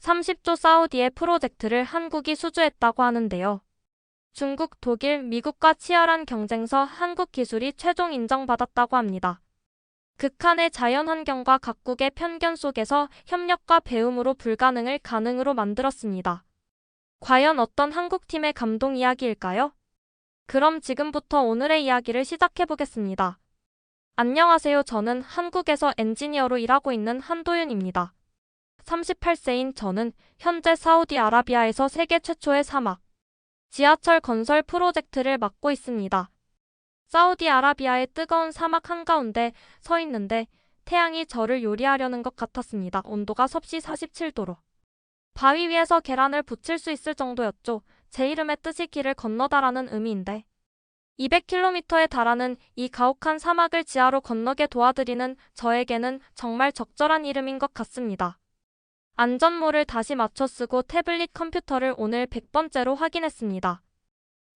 30조 사우디의 프로젝트를 한국이 수주했다고 하는데요. 중국, 독일, 미국과 치열한 경쟁서 한국 기술이 최종 인정받았다고 합니다. 극한의 자연환경과 각국의 편견 속에서 협력과 배움으로 불가능을 가능으로 만들었습니다. 과연 어떤 한국팀의 감동 이야기일까요? 그럼 지금부터 오늘의 이야기를 시작해보겠습니다. 안녕하세요. 저는 한국에서 엔지니어로 일하고 있는 한도윤입니다. 38세인 저는 현재 사우디아라비아에서 세계 최초의 사막 지하철 건설 프로젝트를 맡고 있습니다. 사우디아라비아의 뜨거운 사막 한가운데 서 있는데 태양이 저를 요리하려는 것 같았습니다. 온도가 섭씨 47도로. 바위 위에서 계란을 부칠 수 있을 정도였죠. 제 이름의 뜻이 길을 건너다라는 의미인데 200km에 달하는 이 가혹한 사막을 지하로 건너게 도와드리는 저에게는 정말 적절한 이름인 것 같습니다. 안전모를 다시 맞춰 쓰고 태블릿 컴퓨터를 오늘 100번째로 확인했습니다.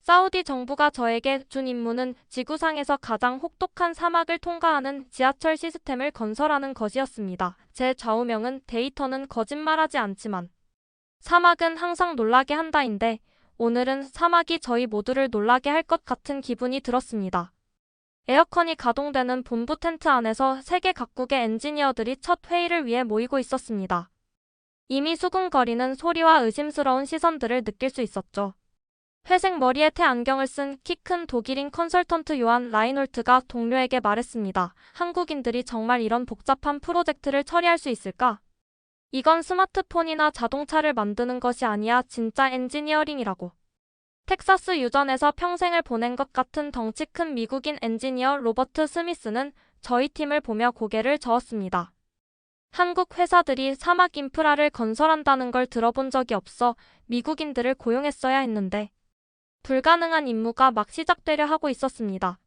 사우디 정부가 저에게 준 임무는 지구상에서 가장 혹독한 사막을 통과하는 지하철 시스템을 건설하는 것이었습니다. 제 좌우명은 데이터는 거짓말하지 않지만 사막은 항상 놀라게 한다인데 오늘은 사막이 저희 모두를 놀라게 할 것 같은 기분이 들었습니다. 에어컨이 가동되는 본부 텐트 안에서 세계 각국의 엔지니어들이 첫 회의를 위해 모이고 있었습니다. 이미 수군거리는 소리와 의심스러운 시선들을 느낄 수 있었죠. 회색 머리에 태안경을 쓴 키 큰 독일인 컨설턴트 요한 라인홀트가 동료에게 말했습니다. 한국인들이 정말 이런 복잡한 프로젝트를 처리할 수 있을까? 이건 스마트폰이나 자동차를 만드는 것이 아니야 진짜 엔지니어링이라고. 텍사스 유전에서 평생을 보낸 것 같은 덩치 큰 미국인 엔지니어 로버트 스미스는 저희 팀을 보며 고개를 저었습니다. 한국 회사들이 사막 인프라를 건설한다는 걸 들어본 적이 없어 미국인들을 고용했어야 했는데 불가능한 임무가 막 시작되려 하고 있었습니다.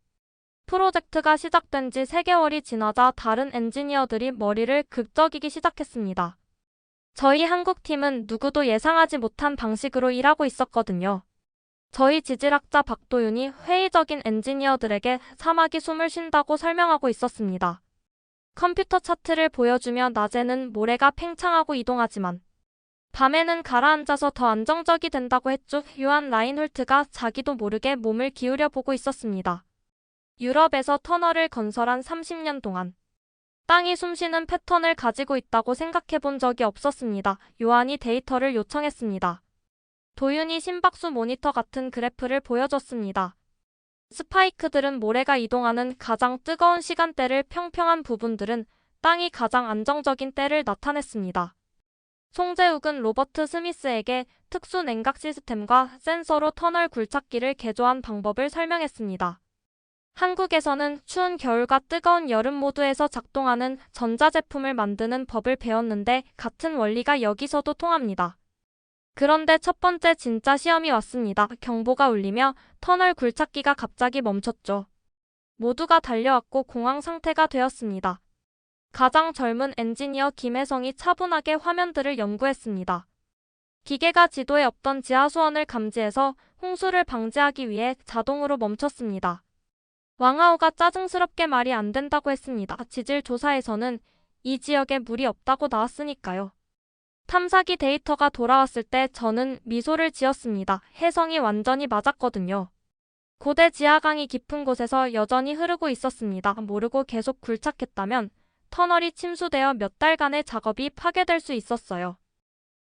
프로젝트가 시작된 지 3개월이 지나자 다른 엔지니어들이 머리를 극적이기 시작했습니다. 저희 한국팀은 누구도 예상하지 못한 방식으로 일하고 있었거든요. 저희 지질학자 박도윤이 회의적인 엔지니어들에게 사막이 숨을 쉰다고 설명하고 있었습니다. 컴퓨터 차트를 보여주며 낮에는 모래가 팽창하고 이동하지만 밤에는 가라앉아서 더 안정적이 된다고 했죠. 요한 라인홀트가 자기도 모르게 몸을 기울여 보고 있었습니다. 유럽에서 터널을 건설한 30년 동안 땅이 숨쉬는 패턴을 가지고 있다고 생각해 본 적이 없었습니다. 요한이 데이터를 요청했습니다. 도윤이 심박수 모니터 같은 그래프를 보여줬습니다. 스파이크들은 모래가 이동하는 가장 뜨거운 시간대를 평평한 부분들은 땅이 가장 안정적인 때를 나타냈습니다. 송재욱은 로버트 스미스에게 특수 냉각 시스템과 센서로 터널 굴착기를 개조한 방법을 설명했습니다. 한국에서는 추운 겨울과 뜨거운 여름 모두에서 작동하는 전자제품을 만드는 법을 배웠는데 같은 원리가 여기서도 통합니다. 그런데 첫 번째 진짜 시험이 왔습니다. 경보가 울리며 터널 굴착기가 갑자기 멈췄죠. 모두가 달려왔고 공황 상태가 되었습니다. 가장 젊은 엔지니어 김혜성이 차분하게 화면들을 연구했습니다. 기계가 지도에 없던 지하수원을 감지해서 홍수를 방지하기 위해 자동으로 멈췄습니다. 왕아오가 짜증스럽게 말이 안 된다고 했습니다. 지질 조사에서는 이 지역에 물이 없다고 나왔으니까요. 탐사기 데이터가 돌아왔을 때 저는 미소를 지었습니다. 혜성이 완전히 맞았거든요. 고대 지하강이 깊은 곳에서 여전히 흐르고 있었습니다. 모르고 계속 굴착했다면 터널이 침수되어 몇 달간의 작업이 파괴될 수 있었어요.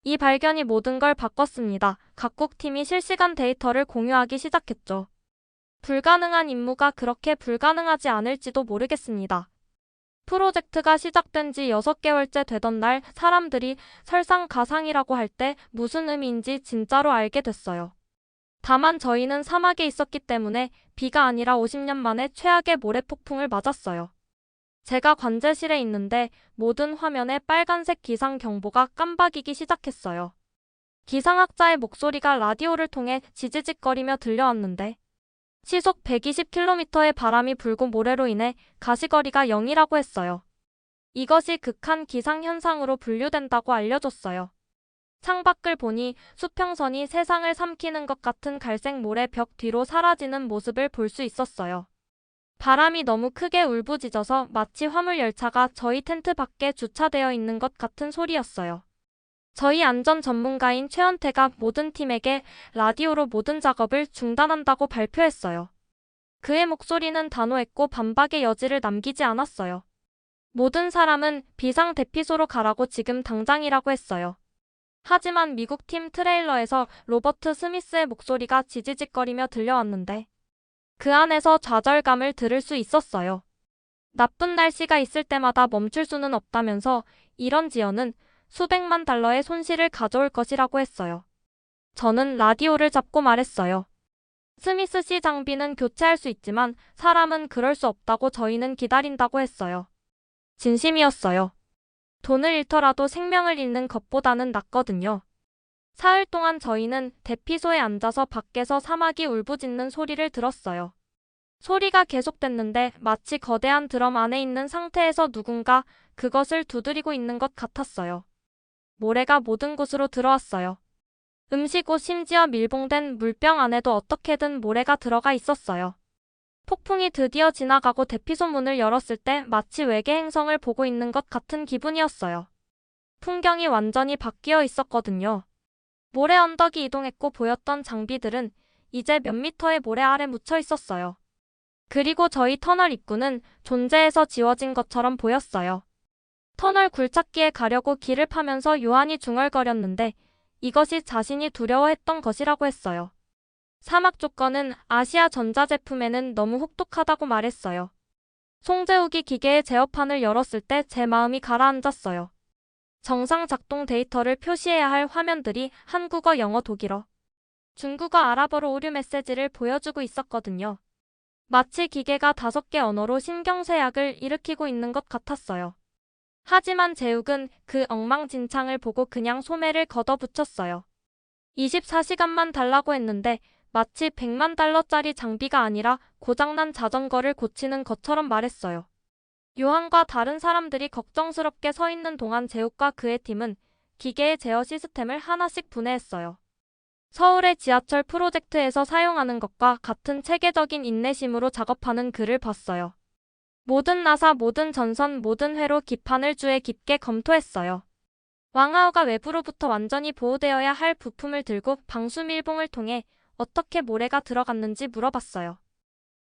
이 발견이 모든 걸 바꿨습니다. 각국 팀이 실시간 데이터를 공유하기 시작했죠. 불가능한 임무가 그렇게 불가능하지 않을지도 모르겠습니다. 프로젝트가 시작된 지 6개월째 되던 날 사람들이 설상가상이라고 할 때 무슨 의미인지 진짜로 알게 됐어요. 다만 저희는 사막에 있었기 때문에 비가 아니라 50년 만에 최악의 모래폭풍을 맞았어요. 제가 관제실에 있는데 모든 화면에 빨간색 기상경보가 깜박이기 시작했어요. 기상학자의 목소리가 라디오를 통해 지지직거리며 들려왔는데 시속 120km의 바람이 불고 모래로 인해 가시거리가 0이라고 했어요. 이것이 극한 기상현상으로 분류된다고 알려줬어요. 창밖을 보니 수평선이 세상을 삼키는 것 같은 갈색 모래 벽 뒤로 사라지는 모습을 볼 수 있었어요. 바람이 너무 크게 울부짖어서 마치 화물열차가 저희 텐트 밖에 주차되어 있는 것 같은 소리였어요. 저희 안전 전문가인 최현태가 모든 팀에게 라디오로 모든 작업을 중단한다고 발표했어요. 그의 목소리는 단호했고 반박의 여지를 남기지 않았어요. 모든 사람은 비상 대피소로 가라고 지금 당장이라고 했어요. 하지만 미국 팀 트레일러에서 로버트 스미스의 목소리가 지지직거리며 들려왔는데 그 안에서 좌절감을 들을 수 있었어요. 나쁜 날씨가 있을 때마다 멈출 수는 없다면서 이런 지연은 수백만 달러의 손실을 가져올 것이라고 했어요. 저는 라디오를 잡고 말했어요. 스미스 씨 장비는 교체할 수 있지만 사람은 그럴 수 없다고 저희는 기다린다고 했어요. 진심이었어요. 돈을 잃더라도 생명을 잃는 것보다는 낫거든요. 사흘 동안 저희는 대피소에 앉아서 밖에서 사막이 울부짖는 소리를 들었어요. 소리가 계속됐는데 마치 거대한 드럼 안에 있는 상태에서 누군가 그것을 두드리고 있는 것 같았어요. 모래가 모든 곳으로 들어왔어요. 음식 옷 심지어 밀봉된 물병 안에도 어떻게든 모래가 들어가 있었어요. 폭풍이 드디어 지나가고 대피소 문을 열었을 때 마치 외계 행성을 보고 있는 것 같은 기분이었어요. 풍경이 완전히 바뀌어 있었거든요. 모래 언덕이 이동했고 보였던 장비들은 이제 몇 미터의 모래 아래 묻혀 있었어요. 그리고 저희 터널 입구는 존재에서 지워진 것처럼 보였어요. 터널 굴착기에 가려고 길을 파면서 요한이 중얼거렸는데 이것이 자신이 두려워했던 것이라고 했어요. 사막 조건은 아시아 전자제품에는 너무 혹독하다고 말했어요. 송재욱이 기계의 제어판을 열었을 때 제 마음이 가라앉았어요. 정상 작동 데이터를 표시해야 할 화면들이 한국어, 영어, 독일어, 중국어, 아랍어로 오류 메시지를 보여주고 있었거든요. 마치 기계가 5개 언어로 신경쇠약을 일으키고 있는 것 같았어요. 하지만 재욱은 그 엉망진창을 보고 그냥 소매를 걷어붙였어요. 24시간만 달라고 했는데 마치 100만 달러짜리 장비가 아니라 고장난 자전거를 고치는 것처럼 말했어요. 요한과 다른 사람들이 걱정스럽게 서 있는 동안 재욱과 그의 팀은 기계의 제어 시스템을 하나씩 분해했어요. 서울의 지하철 프로젝트에서 사용하는 것과 같은 체계적인 인내심으로 작업하는 그를 봤어요. 모든 나사, 모든 전선, 모든 회로 기판을 주에 깊게 검토했어요. 왕하오가 외부로부터 완전히 보호되어야 할 부품을 들고 방수 밀봉을 통해 어떻게 모래가 들어갔는지 물어봤어요.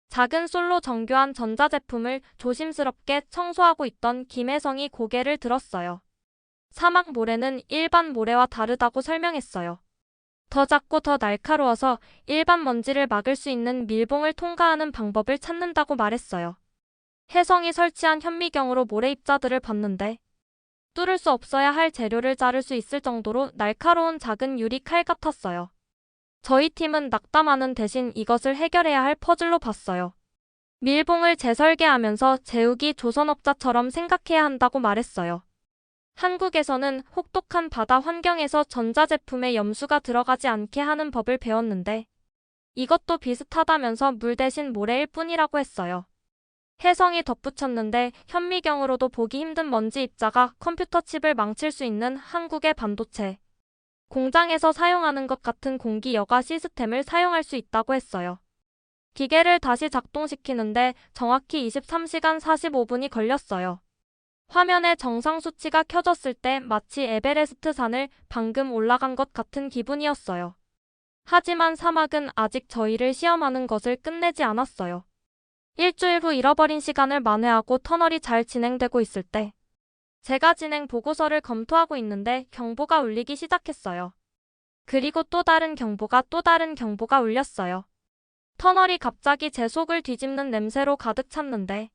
작은 솔로 정교한 전자제품을 조심스럽게 청소하고 있던 김혜성이 고개를 들었어요. 사막 모래는 일반 모래와 다르다고 설명했어요. 더 작고 더 날카로워서 일반 먼지를 막을 수 있는 밀봉을 통과하는 방법을 찾는다고 말했어요. 혜성이 설치한 현미경으로 모래 입자들을 봤는데 뚫을 수 없어야 할 재료를 자를 수 있을 정도로 날카로운 작은 유리 칼 같았어요. 저희 팀은 낙담하는 대신 이것을 해결해야 할 퍼즐로 봤어요. 밀봉을 재설계하면서 재욱이 조선업자처럼 생각해야 한다고 말했어요. 한국에서는 혹독한 바다 환경에서 전자제품에 염수가 들어가지 않게 하는 법을 배웠는데 이것도 비슷하다면서 물 대신 모래일 뿐이라고 했어요. 혜성이 덧붙였는데 현미경으로도 보기 힘든 먼지 입자가 컴퓨터 칩을 망칠 수 있는 한국의 반도체 공장에서 사용하는 것 같은 공기 여과 시스템을 사용할 수 있다고 했어요. 기계를 다시 작동시키는데 정확히 23시간 45분이 걸렸어요. 화면에 정상 수치가 켜졌을 때 마치 에베레스트 산을 방금 올라간 것 같은 기분이었어요. 하지만 사막은 아직 저희를 시험하는 것을 끝내지 않았어요. 일주일 후 잃어버린 시간을 만회하고 터널이 잘 진행되고 있을 때 제가 진행 보고서를 검토하고 있는데 경보가 울리기 시작했어요. 그리고 또 다른 경보가 울렸어요. 터널이 갑자기 제 속을 뒤집는 냄새로 가득 찼는데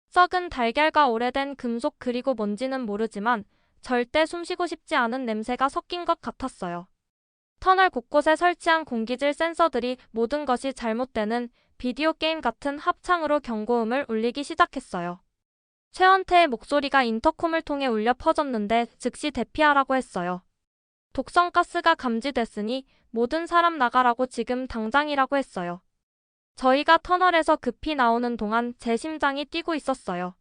썩은 달걀과 오래된 금속 그리고 뭔지는 모르지만 절대 숨쉬고 싶지 않은 냄새가 섞인 것 같았어요. 터널 곳곳에 설치한 공기질 센서들이 모든 것이 잘못되는 비디오 게임 같은 합창으로 경고음을 울리기 시작했어요. 최원태의 목소리가 인터콤을 통해 울려 퍼졌는데 즉시 대피하라고 했어요. 독성 가스가 감지됐으니 모든 사람 나가라고 지금 당장이라고 했어요. 저희가 터널에서 급히 나오는 동안 제 심장이 뛰고 있었어요.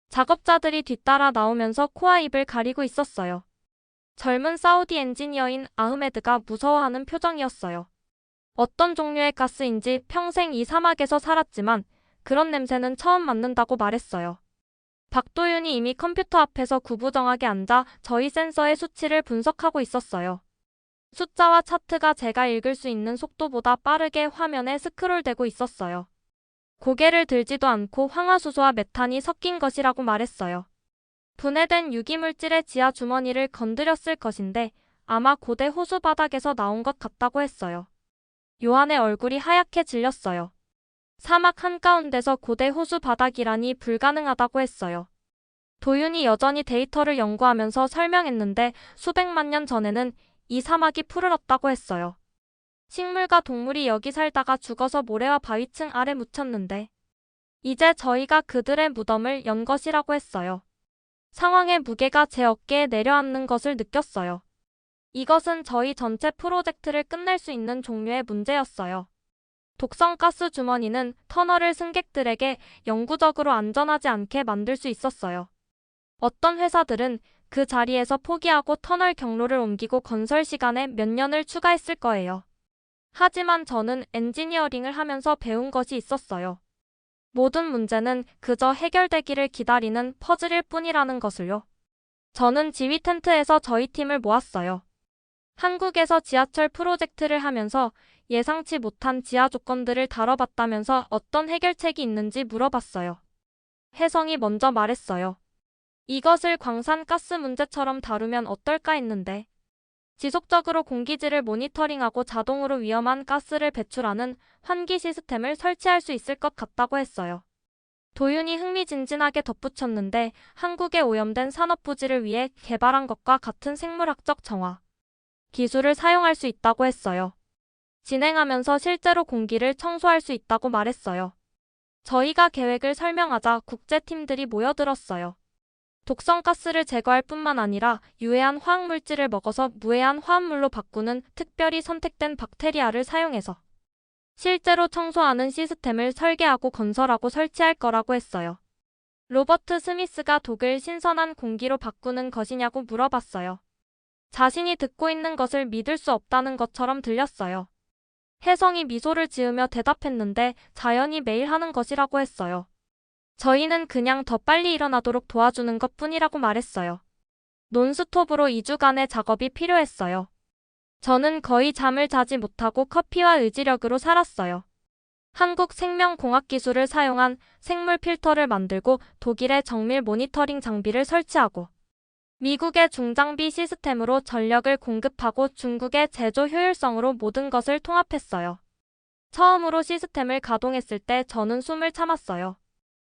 작업자들이 뒤따라 나오면서 코와 입을 가리고 있었어요. 젊은 사우디 엔지니어인 아흐메드가 무서워하는 표정이었어요. 어떤 종류의 가스인지 평생 이 사막에서 살았지만 그런 냄새는 처음 맡는다고 말했어요. 박도윤이 이미 컴퓨터 앞에서 구부정하게 앉아 저희 센서의 수치를 분석하고 있었어요. 숫자와 차트가 제가 읽을 수 있는 속도보다 빠르게 화면에 스크롤되고 있었어요. 고개를 들지도 않고 황화수소와 메탄이 섞인 것이라고 말했어요. 분해된 유기물질의 지하 주머니를 건드렸을 것인데 아마 고대 호수 바닥에서 나온 것 같다고 했어요. 요한의 얼굴이 하얗게 질렸어요. 사막 한가운데서 고대 호수 바닥이라니 불가능하다고 했어요. 도윤이 여전히 데이터를 연구하면서 설명했는데 수백만 년 전에는 이 사막이 푸르렀다고 했어요. 식물과 동물이 여기 살다가 죽어서 모래와 바위층 아래 묻혔는데 이제 저희가 그들의 무덤을 연 것이라고 했어요. 상황의 무게가 제 어깨에 내려앉는 것을 느꼈어요. 이것은 저희 전체 프로젝트를 끝낼 수 있는 종류의 문제였어요. 독성 가스 주머니는 터널을 승객들에게 영구적으로 안전하지 않게 만들 수 있었어요. 어떤 회사들은 그 자리에서 포기하고 터널 경로를 옮기고 건설 시간에 몇 년을 추가했을 거예요. 하지만 저는 엔지니어링을 하면서 배운 것이 있었어요. 모든 문제는 그저 해결되기를 기다리는 퍼즐일 뿐이라는 것을요. 저는 지휘 텐트에서 저희 팀을 모았어요. 한국에서 지하철 프로젝트를 하면서 예상치 못한 지하 조건들을 다뤄봤다면서 어떤 해결책이 있는지 물어봤어요. 혜성이 먼저 말했어요. 이것을 광산가스 문제처럼 다루면 어떨까 했는데 지속적으로 공기질을 모니터링하고 자동으로 위험한 가스를 배출하는 환기 시스템을 설치할 수 있을 것 같다고 했어요. 도윤이 흥미진진하게 덧붙였는데 한국의 오염된 산업부지를 위해 개발한 것과 같은 생물학적 정화 기술을 사용할 수 있다고 했어요. 진행하면서 실제로 공기를 청소할 수 있다고 말했어요. 저희가 계획을 설명하자 국제팀들이 모여들었어요. 독성가스를 제거할 뿐만 아니라 유해한 화학물질을 먹어서 무해한 화합물로 바꾸는 특별히 선택된 박테리아를 사용해서 실제로 청소하는 시스템을 설계하고 건설하고 설치할 거라고 했어요. 로버트 스미스가 독을 신선한 공기로 바꾸는 것이냐고 물어봤어요. 자신이 듣고 있는 것을 믿을 수 없다는 것처럼 들렸어요. 혜성이 미소를 지으며 대답했는데 자연이 매일 하는 것이라고 했어요. 저희는 그냥 더 빨리 일어나도록 도와주는 것뿐이라고 말했어요. 논스톱으로 2주간의 작업이 필요했어요. 저는 거의 잠을 자지 못하고 커피와 의지력으로 살았어요. 한국생명공학기술을 사용한 생물 필터를 만들고 독일의 정밀 모니터링 장비를 설치하고 미국의 중장비 시스템으로 전력을 공급하고 중국의 제조 효율성으로 모든 것을 통합했어요. 처음으로 시스템을 가동했을 때 저는 숨을 참았어요.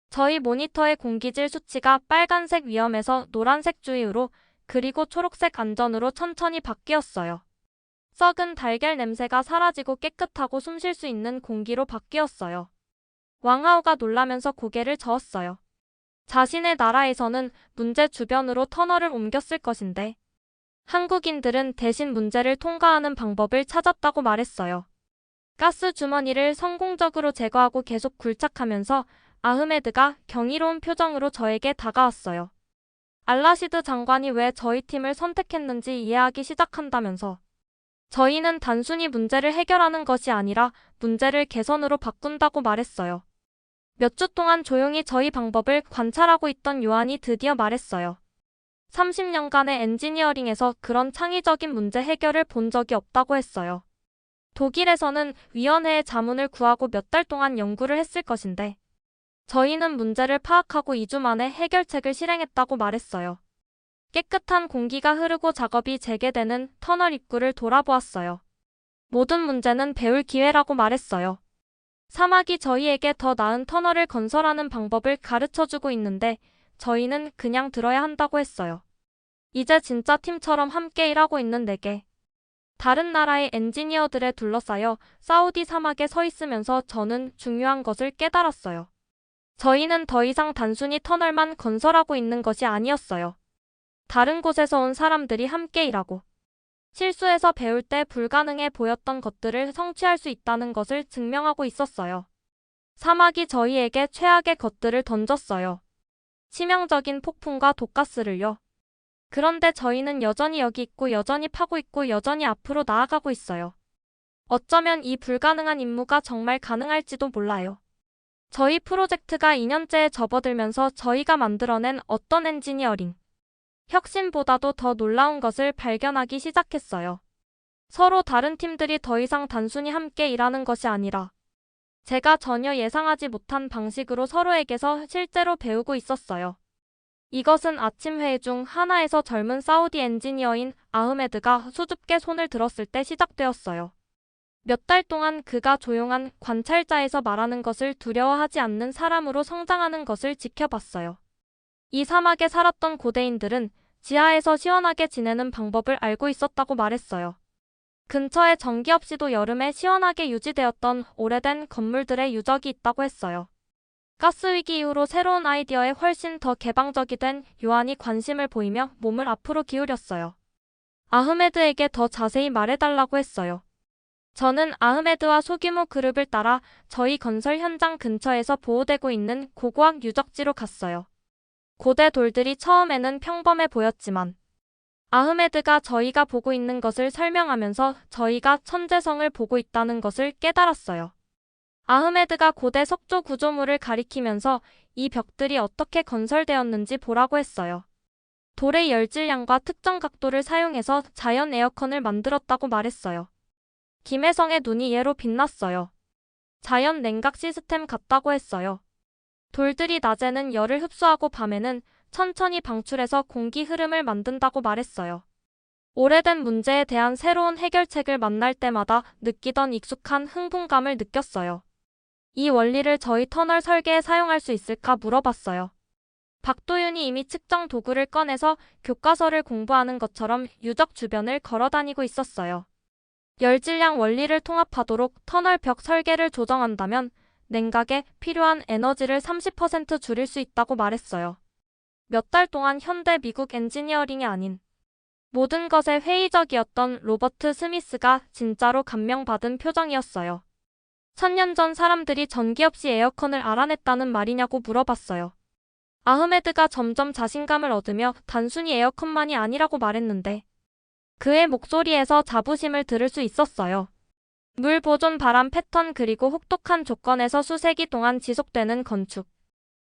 저희 모니터의 공기질 수치가 빨간색 위험에서 노란색 주의로 그리고 초록색 안전으로 천천히 바뀌었어요. 썩은 달걀 냄새가 사라지고 깨끗하고 숨 쉴 수 있는 공기로 바뀌었어요. 왕하오가 놀라면서 고개를 저었어요. 자신의 나라에서는 문제 주변으로 터널을 옮겼을 것인데 한국인들은 대신 문제를 통과하는 방법을 찾았다고 말했어요. 가스 주머니를 성공적으로 제거하고 계속 굴착하면서 아흐메드가 경이로운 표정으로 저에게 다가왔어요. 알라시드 장관이 왜 저희 팀을 선택했는지 이해하기 시작한다면서 저희는 단순히 문제를 해결하는 것이 아니라 문제를 개선으로 바꾼다고 말했어요. 몇 주 동안 조용히 저희 방법을 관찰하고 있던 요한이 드디어 말했어요. 30년간의 엔지니어링에서 그런 창의적인 문제 해결을 본 적이 없다고 했어요. 독일에서는 위원회의 자문을 구하고 몇 달 동안 연구를 했을 것인데 저희는 문제를 파악하고 2주 만에 해결책을 실행했다고 말했어요. 깨끗한 공기가 흐르고 작업이 재개되는 터널 입구를 돌아보았어요. 모든 문제는 배울 기회라고 말했어요. 사막이 저희에게 더 나은 터널을 건설하는 방법을 가르쳐주고 있는데 저희는 그냥 들어야 한다고 했어요. 이제 진짜 팀처럼 함께 일하고 있는 내게 다른 나라의 엔지니어들에 둘러싸여 사우디 사막에 서 있으면서 저는 중요한 것을 깨달았어요. 저희는 더 이상 단순히 터널만 건설하고 있는 것이 아니었어요. 다른 곳에서 온 사람들이 함께 일하고 실수에서 배울 때 불가능해 보였던 것들을 성취할 수 있다는 것을 증명하고 있었어요. 사막이 저희에게 최악의 것들을 던졌어요. 치명적인 폭풍과 독가스를요. 그런데 저희는 여전히 여기 있고 여전히 파고 있고 여전히 앞으로 나아가고 있어요. 어쩌면 이 불가능한 임무가 정말 가능할지도 몰라요. 저희 프로젝트가 2년째에 접어들면서 저희가 만들어낸 어떤 엔지니어링 혁신보다도 더 놀라운 것을 발견하기 시작했어요. 서로 다른 팀들이 더 이상 단순히 함께 일하는 것이 아니라 제가 전혀 예상하지 못한 방식으로 서로에게서 실제로 배우고 있었어요. 이것은 아침 회의 중 하나에서 젊은 사우디 엔지니어인 아흐메드가 수줍게 손을 들었을 때 시작되었어요. 몇 달 동안 그가 조용한 관찰자에서 말하는 것을 두려워하지 않는 사람으로 성장하는 것을 지켜봤어요. 이 사막에 살았던 고대인들은 지하에서 시원하게 지내는 방법을 알고 있었다고 말했어요. 근처에 전기 없이도 여름에 시원하게 유지되었던 오래된 건물들의 유적이 있다고 했어요. 가스위기 이후로 새로운 아이디어에 훨씬 더 개방적이 된 요한이 관심을 보이며 몸을 앞으로 기울였어요. 아흐메드에게 더 자세히 말해달라고 했어요. 저는 아흐메드와 소규모 그룹을 따라 저희 건설 현장 근처에서 보호되고 있는 고고학 유적지로 갔어요. 고대 돌들이 처음에는 평범해 보였지만 아흐메드가 저희가 보고 있는 것을 설명하면서 저희가 천재성을 보고 있다는 것을 깨달았어요. 아흐메드가 고대 석조 구조물을 가리키면서 이 벽들이 어떻게 건설되었는지 보라고 했어요. 돌의 열질량과 특정 각도를 사용해서 자연 에어컨을 만들었다고 말했어요. 김혜성의 눈이 예로 빛났어요. 자연 냉각 시스템 같다고 했어요. 돌들이 낮에는 열을 흡수하고 밤에는 천천히 방출해서 공기 흐름을 만든다고 말했어요. 오래된 문제에 대한 새로운 해결책을 만날 때마다 느끼던 익숙한 흥분감을 느꼈어요. 이 원리를 저희 터널 설계에 사용할 수 있을까 물어봤어요. 박도윤이 이미 측정 도구를 꺼내서 교과서를 공부하는 것처럼 유적 주변을 걸어다니고 있었어요. 열질량 원리를 통합하도록 터널 벽 설계를 조정한다면 냉각에 필요한 에너지를 30% 줄일 수 있다고 말했어요. 몇 달 동안 현대 미국 엔지니어링이 아닌 모든 것에 회의적이었던 로버트 스미스가 진짜로 감명받은 표정이었어요. 1000년 전 사람들이 전기 없이 에어컨을 알아냈다는 말이냐고 물어봤어요. 아흐메드가 점점 자신감을 얻으며 단순히 에어컨만이 아니라고 말했는데 그의 목소리에서 자부심을 들을 수 있었어요. 물 보존 바람 패턴 그리고 혹독한 조건에서 수세기 동안 지속되는 건축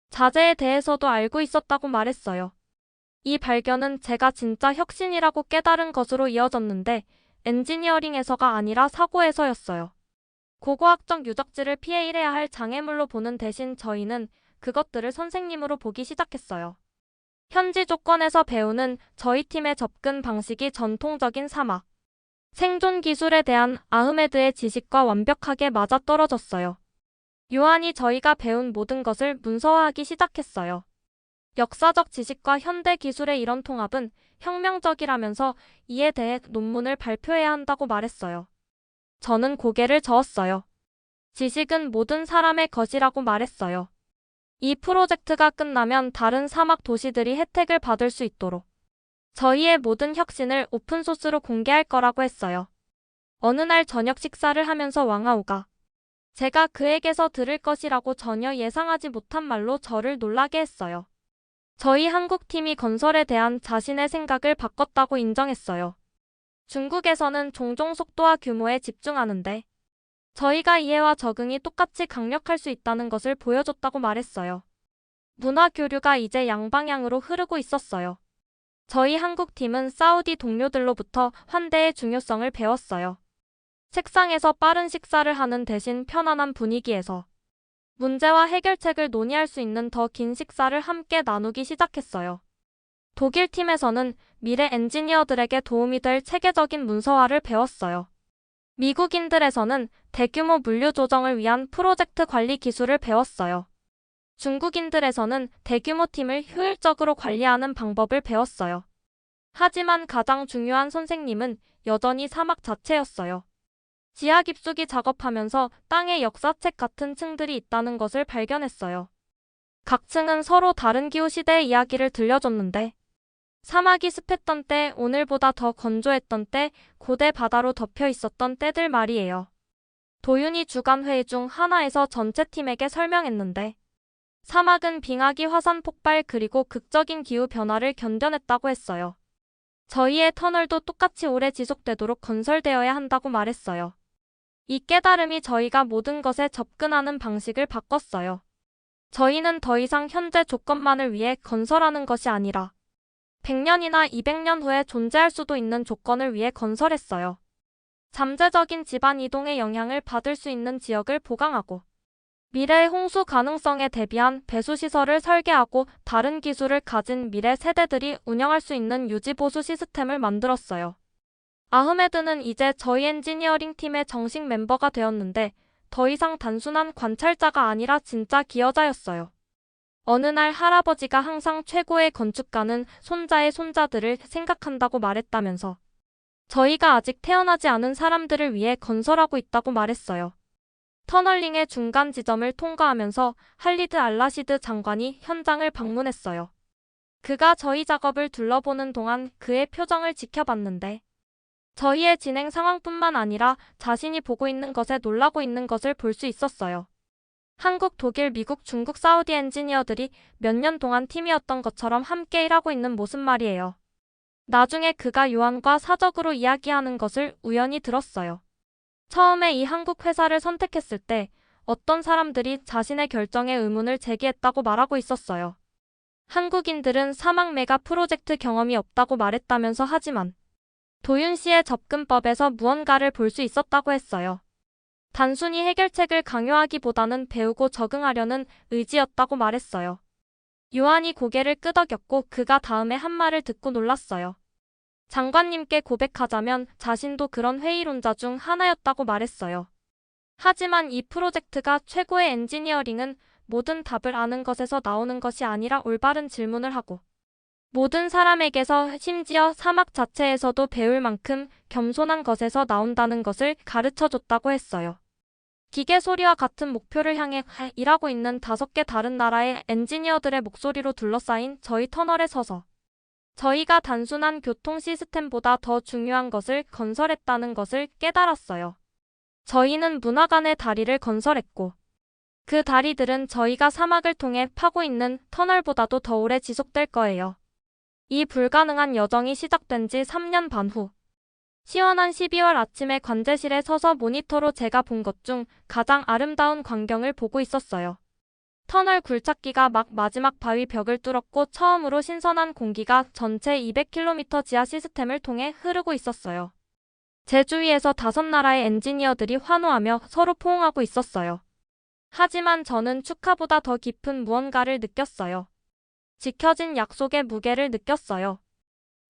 자재에 대해서도 알고 있었다고 말했어요. 이 발견은 제가 진짜 혁신이라고 깨달은 것으로 이어졌는데 엔지니어링에서가 아니라 사고에서였어요. 고고학적 유적지를 피해 일해야 할 장애물로 보는 대신 저희는 그것들을 선생님으로 보기 시작했어요. 현지 조건에서 배우는 저희 팀의 접근 방식이 전통적인 사막 생존 기술에 대한 아흐메드의 지식과 완벽하게 맞아떨어졌어요. 요한이 저희가 배운 모든 것을 문서화하기 시작했어요. 역사적 지식과 현대 기술의 이런 통합은 혁명적이라면서 이에 대해 논문을 발표해야 한다고 말했어요. 저는 고개를 저었어요. 지식은 모든 사람의 것이라고 말했어요. 이 프로젝트가 끝나면 다른 사막 도시들이 혜택을 받을 수 있도록 저희의 모든 혁신을 오픈소스로 공개할 거라고 했어요. 어느 날 저녁 식사를 하면서 왕아우가 제가 그에게서 들을 것이라고 전혀 예상하지 못한 말로 저를 놀라게 했어요. 저희 한국팀이 건설에 대한 자신의 생각을 바꿨다고 인정했어요. 중국에서는 종종 속도와 규모에 집중하는데 저희가 이해와 적응이 똑같이 강력할 수 있다는 것을 보여줬다고 말했어요. 문화 교류가 이제 양방향으로 흐르고 있었어요. 저희 한국팀은 사우디 동료들로부터 환대의 중요성을 배웠어요. 책상에서 빠른 식사를 하는 대신 편안한 분위기에서 문제와 해결책을 논의할 수 있는 더 긴 식사를 함께 나누기 시작했어요. 독일 팀에서는 미래 엔지니어들에게 도움이 될 체계적인 문서화를 배웠어요. 미국인들에서는 대규모 물류 조정을 위한 프로젝트 관리 기술을 배웠어요. 중국인들에서는 대규모 팀을 효율적으로 관리하는 방법을 배웠어요. 하지만 가장 중요한 선생님은 여전히 사막 자체였어요. 지하 깊숙이 작업하면서 땅의 역사책 같은 층들이 있다는 것을 발견했어요. 각 층은 서로 다른 기후 시대의 이야기를 들려줬는데 사막이 습했던 때, 오늘보다 더 건조했던 때, 고대 바다로 덮여 있었던 때들 말이에요. 도윤이 주간 회의 중 하나에서 전체 팀에게 설명했는데 사막은 빙하기 화산 폭발 그리고 극적인 기후 변화를 견뎌냈다고 했어요. 저희의 터널도 똑같이 오래 지속되도록 건설되어야 한다고 말했어요. 이 깨달음이 저희가 모든 것에 접근하는 방식을 바꿨어요. 저희는 더 이상 현재 조건만을 위해 건설하는 것이 아니라 100년이나 200년 후에 존재할 수도 있는 조건을 위해 건설했어요. 잠재적인 집안 이동의 영향을 받을 수 있는 지역을 보강하고 미래의 홍수 가능성에 대비한 배수시설을 설계하고 다른 기술을 가진 미래 세대들이 운영할 수 있는 유지보수 시스템을 만들었어요. 아흐메드는 이제 저희 엔지니어링 팀의 정식 멤버가 되었는데 더 이상 단순한 관찰자가 아니라 진짜 기여자였어요. 어느 날 할아버지가 항상 최고의 건축가는 손자의 손자들을 생각한다고 말했다면서 저희가 아직 태어나지 않은 사람들을 위해 건설하고 있다고 말했어요. 터널링의 중간 지점을 통과하면서 할리드 알라시드 장관이 현장을 방문했어요. 그가 저희 작업을 둘러보는 동안 그의 표정을 지켜봤는데 저희의 진행 상황뿐만 아니라 자신이 보고 있는 것에 놀라고 있는 것을 볼 수 있었어요. 한국, 독일, 미국, 중국, 사우디 엔지니어들이 몇 년 동안 팀이었던 것처럼 함께 일하고 있는 모습 말이에요. 나중에 그가 요한과 사적으로 이야기하는 것을 우연히 들었어요. 처음에 이 한국 회사를 선택했을 때 어떤 사람들이 자신의 결정에 의문을 제기했다고 말하고 있었어요. 한국인들은 사막 메가 프로젝트 경험이 없다고 말했다면서 하지만 도윤 씨의 접근법에서 무언가를 볼 수 있었다고 했어요. 단순히 해결책을 강요하기보다는 배우고 적응하려는 의지였다고 말했어요. 요한이 고개를 끄덕였고 그가 다음에 한 말을 듣고 놀랐어요. 장관님께 고백하자면 자신도 그런 회의론자 중 하나였다고 말했어요. 하지만 이 프로젝트가 최고의 엔지니어링은 모든 답을 아는 것에서 나오는 것이 아니라 올바른 질문을 하고 모든 사람에게서 심지어 사막 자체에서도 배울 만큼 겸손한 것에서 나온다는 것을 가르쳐줬다고 했어요. 기계 소리와 같은 목표를 향해 일하고 있는 5개 다른 나라의 엔지니어들의 목소리로 둘러싸인 저희 터널에 서서 저희가 단순한 교통 시스템보다 더 중요한 것을 건설했다는 것을 깨달았어요. 저희는 문화 간의 다리를 건설했고 그 다리들은 저희가 사막을 통해 파고 있는 터널보다도 더 오래 지속될 거예요. 이 불가능한 여정이 시작된 지 3년 반 후 시원한 12월 아침에 관제실에 서서 모니터로 제가 본 것 중 가장 아름다운 광경을 보고 있었어요. 터널 굴착기가 막 마지막 바위 벽을 뚫었고 처음으로 신선한 공기가 전체 200km 지하 시스템을 통해 흐르고 있었어요. 제 주위에서 5나라의 엔지니어들이 환호하며 서로 포옹하고 있었어요. 하지만 저는 축하보다 더 깊은 무언가를 느꼈어요. 지켜진 약속의 무게를 느꼈어요.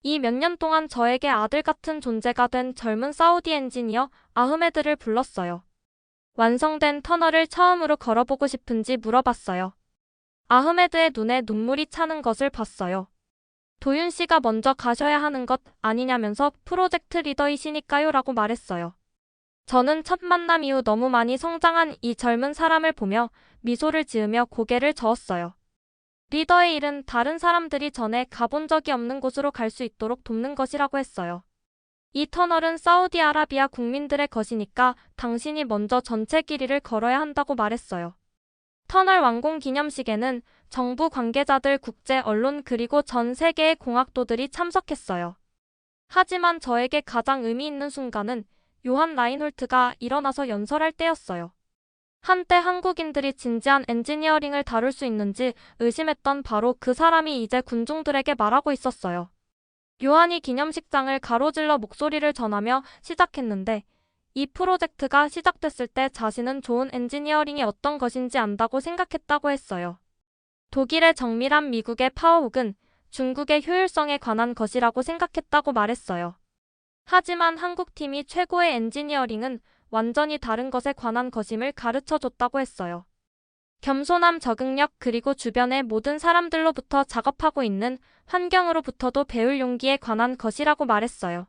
이 몇 년 동안 저에게 아들 같은 존재가 된 젊은 사우디 엔지니어 아흐메드를 불렀어요. 완성된 터널을 처음으로 걸어보고 싶은지 물어봤어요. 아흐메드의 눈에 눈물이 차는 것을 봤어요. 도윤 씨가 먼저 가셔야 하는 것 아니냐면서 프로젝트 리더이시니까요 라고 말했어요. 저는 첫 만남 이후 너무 많이 성장한 이 젊은 사람을 보며 미소를 지으며 고개를 저었어요. 리더의 일은 다른 사람들이 전에 가본 적이 없는 곳으로 갈 수 있도록 돕는 것이라고 했어요. 이 터널은 사우디아라비아 국민들의 것이니까 당신이 먼저 전체 길이를 걸어야 한다고 말했어요. 터널 완공 기념식에는 정부 관계자들, 국제 언론 그리고 전 세계의 공학도들이 참석했어요. 하지만 저에게 가장 의미 있는 순간은 요한 라인홀트가 일어나서 연설할 때였어요. 한때 한국인들이 진지한 엔지니어링을 다룰 수 있는지 의심했던 바로 그 사람이 이제 군중들에게 말하고 있었어요. 요한이 기념식장을 가로질러 목소리를 전하며 시작했는데 이 프로젝트가 시작됐을 때 자신은 좋은 엔지니어링이 어떤 것인지 안다고 생각했다고 했어요. 독일의 정밀함, 미국의 파워훅은 중국의 효율성에 관한 것이라고 생각했다고 말했어요. 하지만 한국팀이 최고의 엔지니어링은 완전히 다른 것에 관한 것임을 가르쳐줬다고 했어요. 겸손함, 적응력 그리고 주변의 모든 사람들로부터 작업하고 있는 환경으로부터도 배울 용기에 관한 것이라고 말했어요.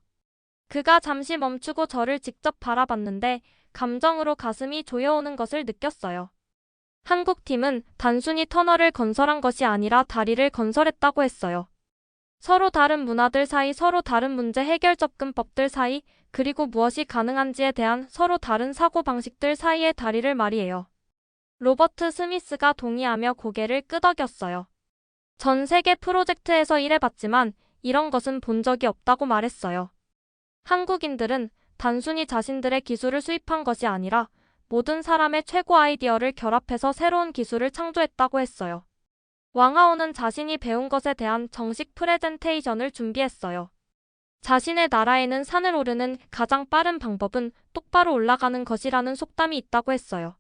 그가 잠시 멈추고 저를 직접 바라봤는데 감정으로 가슴이 조여오는 것을 느꼈어요. 한국팀은 단순히 터널을 건설한 것이 아니라 다리를 건설했다고 했어요. 서로 다른 문화들 사이, 서로 다른 문제 해결 접근법들 사이, 그리고 무엇이 가능한지에 대한 서로 다른 사고방식들 사이의 다리를 말이에요. 로버트 스미스가 동의하며 고개를 끄덕였어요. 전 세계 프로젝트에서 일해봤지만 이런 것은 본 적이 없다고 말했어요. 한국인들은 단순히 자신들의 기술을 수입한 것이 아니라 모든 사람의 최고 아이디어를 결합해서 새로운 기술을 창조했다고 했어요. 왕하오는 자신이 배운 것에 대한 정식 프레젠테이션을 준비했어요. 자신의 나라에는 산을 오르는 가장 빠른 방법은 똑바로 올라가는 것이라는 속담이 있다고 했어요.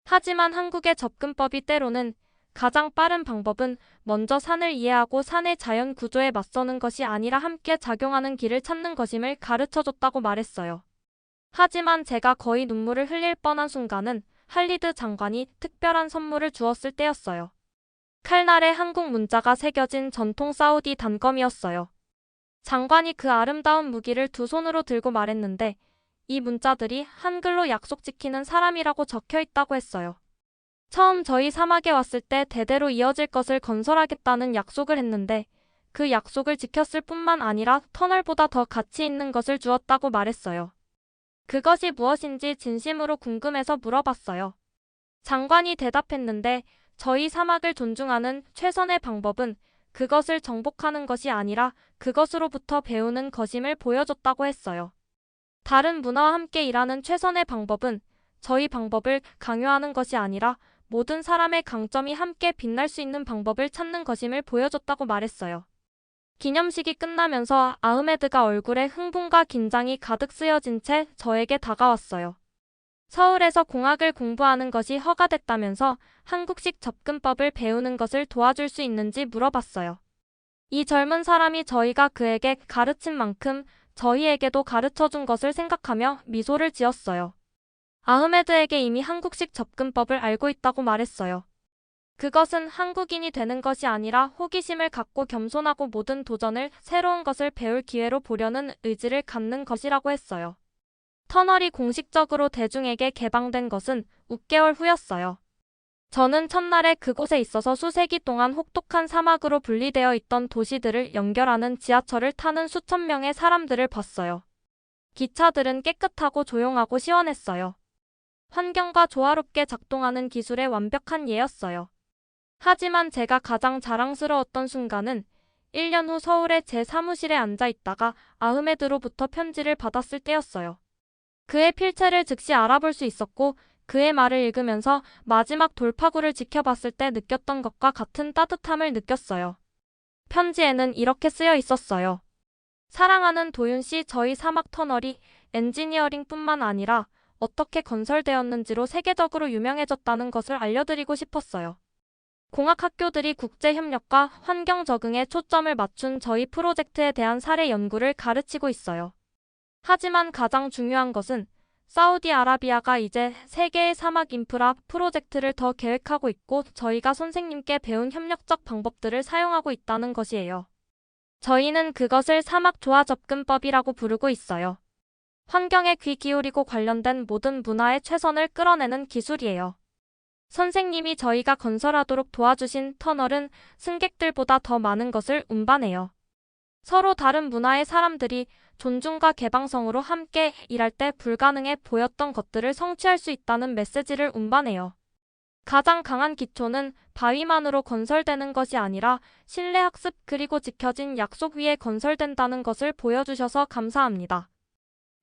하지만 한국의 접근법이 때로는 가장 빠른 방법은 먼저 산을 이해하고 산의 자연 구조에 맞서는 것이 아니라 함께 작용하는 길을 찾는 것임을 가르쳐줬다고 말했어요. 하지만 제가 거의 눈물을 흘릴 뻔한 순간은 할리드 장관이 특별한 선물을 주었을 때였어요. 칼날에 한국 문자가 새겨진 전통 사우디 단검이었어요. 장관이 그 아름다운 무기를 두 손으로 들고 말했는데 이 문자들이 한글로 약속 지키는 사람이라고 적혀 있다고 했어요. 처음 저희 사막에 왔을 때 대대로 이어질 것을 건설하겠다는 약속을 했는데 그 약속을 지켰을 뿐만 아니라 터널보다 더 가치 있는 것을 주었다고 말했어요. 그것이 무엇인지 진심으로 궁금해서 물어봤어요. 장관이 대답했는데 저희 사막을 존중하는 최선의 방법은 그것을 정복하는 것이 아니라 그것으로부터 배우는 것임을 보여줬다고 했어요. 다른 문화와 함께 일하는 최선의 방법은 저희 방법을 강요하는 것이 아니라 모든 사람의 강점이 함께 빛날 수 있는 방법을 찾는 것임을 보여줬다고 말했어요. 기념식이 끝나면서 아흐메드가 얼굴에 흥분과 긴장이 가득 쓰여진 채 저에게 다가왔어요. 서울에서 공학을 공부하는 것이 허가됐다면서 한국식 접근법을 배우는 것을 도와줄 수 있는지 물어봤어요. 이 젊은 사람이 저희가 그에게 가르친 만큼 저희에게도 가르쳐준 것을 생각하며 미소를 지었어요. 아흐메드에게 이미 한국식 접근법을 알고 있다고 말했어요. 그것은 한국인이 되는 것이 아니라 호기심을 갖고 겸손하고 모든 도전을 새로운 것을 배울 기회로 보려는 의지를 갖는 것이라고 했어요. 터널이 공식적으로 대중에게 개방된 것은 6개월 후였어요. 저는 첫날에 그곳에 있어서 수세기 동안 혹독한 사막으로 분리되어 있던 도시들을 연결하는 지하철을 타는 수천 명의 사람들을 봤어요. 기차들은 깨끗하고 조용하고 시원했어요. 환경과 조화롭게 작동하는 기술의 완벽한 예였어요. 하지만 제가 가장 자랑스러웠던 순간은 1년 후 서울의 제 사무실에 앉아 있다가 아흐메드로부터 편지를 받았을 때였어요. 그의 필체를 즉시 알아볼 수 있었고 그의 말을 읽으면서 마지막 돌파구를 지켜봤을 때 느꼈던 것과 같은 따뜻함을 느꼈어요. 편지에는 이렇게 쓰여 있었어요. 사랑하는 도윤 씨, 저희 사막 터널이 엔지니어링뿐만 아니라 어떻게 건설되었는지로 세계적으로 유명해졌다는 것을 알려드리고 싶었어요. 공학학교들이 국제협력과 환경 적응에 초점을 맞춘 저희 프로젝트에 대한 사례 연구를 가르치고 있어요. 하지만 가장 중요한 것은 사우디아라비아가 이제 세계의 사막 인프라 프로젝트를 더 계획하고 있고 저희가 선생님께 배운 협력적 방법들을 사용하고 있다는 것이에요. 저희는 그것을 사막 조화 접근법이라고 부르고 있어요. 환경에 귀 기울이고 관련된 모든 문화의 최선을 끌어내는 기술이에요. 선생님이 저희가 건설하도록 도와주신 터널은 승객들보다 더 많은 것을 운반해요. 서로 다른 문화의 사람들이 존중과 개방성으로 함께 일할 때 불가능해 보였던 것들을 성취할 수 있다는 메시지를 운반해요. 가장 강한 기초는 바위만으로 건설되는 것이 아니라 신뢰학습 그리고 지켜진 약속 위에 건설된다는 것을 보여주셔서 감사합니다.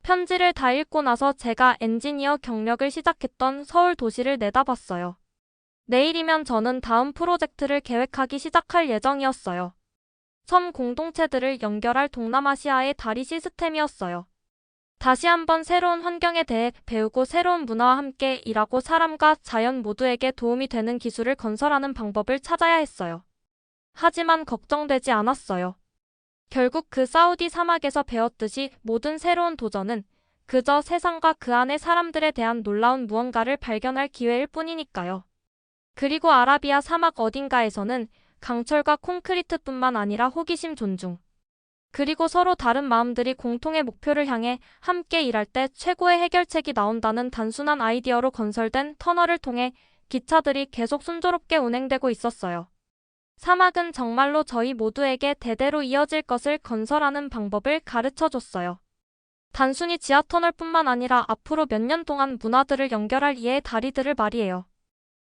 편지를 다 읽고 나서 제가 엔지니어 경력을 시작했던 서울 도시를 내다봤어요. 내일이면 저는 다음 프로젝트를 계획하기 시작할 예정이었어요. 섬 공동체들을 연결할 동남아시아의 다리 시스템이었어요. 다시 한번 새로운 환경에 대해 배우고 새로운 문화와 함께 일하고 사람과 자연 모두에게 도움이 되는 기술을 건설하는 방법을 찾아야 했어요. 하지만 걱정되지 않았어요. 결국 그 사우디 사막에서 배웠듯이 모든 새로운 도전은 그저 세상과 그 안의 사람들에 대한 놀라운 무언가를 발견할 기회일 뿐이니까요. 그리고 아라비아 사막 어딘가에서는 강철과 콘크리트뿐만 아니라 호기심, 존중, 그리고 서로 다른 마음들이 공통의 목표를 향해 함께 일할 때 최고의 해결책이 나온다는 단순한 아이디어로 건설된 터널을 통해 기차들이 계속 순조롭게 운행되고 있었어요. 사막은 정말로 저희 모두에게 대대로 이어질 것을 건설하는 방법을 가르쳐줬어요. 단순히 지하터널뿐만 아니라 앞으로 몇 년 동안 문화들을 연결할 이해의 다리들을 말이에요.